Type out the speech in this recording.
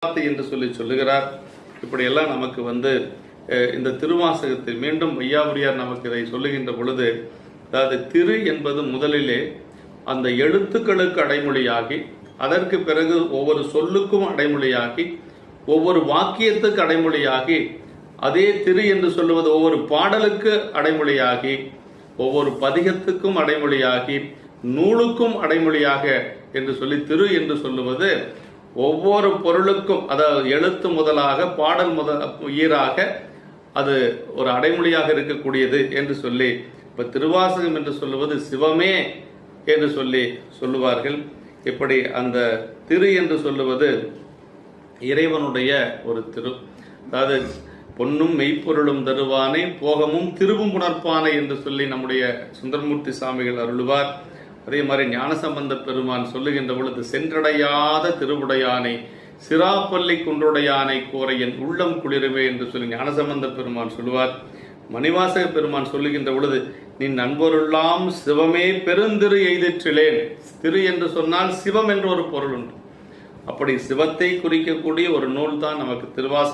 என்று சொல்லுகிறார். இப்படியெல்லாம் நமக்கு இந்த திருவாசகத்தில் மீண்டும் வையாபுரியார் நமக்கு இதை சொல்லுகின்ற பொழுது, அதாவது திரு என்பது முதலிலே அந்த எழுத்துக்களுக்கு அடைமொழியாகி, அதற்கு பிறகு ஒவ்வொரு சொல்லுக்கும் அடைமொழியாகி, ஒவ்வொரு வாக்கியத்துக்கு அடைமொழியாகி, அதே திரு என்று சொல்லுவது ஒவ்வொரு பாடலுக்கு அடைமொழியாகி, ஒவ்வொரு பதிகத்துக்கும் அடைமொழியாகி, நூலுக்கும் அடைமொழியாக என்று சொல்லி திரு என்று சொல்லுவது ஒவ்வொரு பொருளுக்கும், அதாவது எழுத்து முதலாக பாடல் ஈராக அது ஒரு அடைமொழியாக இருக்கக்கூடியது என்று சொல்லி, இப்ப திருவாசகம் என்று சொல்லுவது சிவமே என்று சொல்லுவார்கள். இப்படி அந்த திரு என்று சொல்லுவது இறைவனுடைய ஒரு திரு, அதாவது பொன்னும் மெய்ப்பொருளும் தருவானை போகமும் திருவும் புணர்ப்பானை என்று சொல்லி நம்முடைய சுந்தரமூர்த்தி சாமிகள் அருளுவார். அதே மாதிரி ஞானசம்பந்த பெருமான் சொல்லுகின்ற பொழுது, சென்றடையாத திருவுடையானை சிராப்பள்ளி குன்றுடையானை கோரையன் உள்ளம் குளிருமே என்று சொல்லி ஞானசம்பந்த பெருமான் சொல்லுவார். மணிவாசக பெருமான் சொல்லுகின்ற பொழுது, நீ நண்பருள்ளாம் சிவமே பெருந்திரு எய்திற்றிலேன். திரு என்று சொன்னால் சிவம் என்ற ஒரு பொருள் உண்டு. அப்படி சிவத்தை குறிக்கக்கூடிய ஒரு நூல் தான் நமக்கு திருவாசகம்.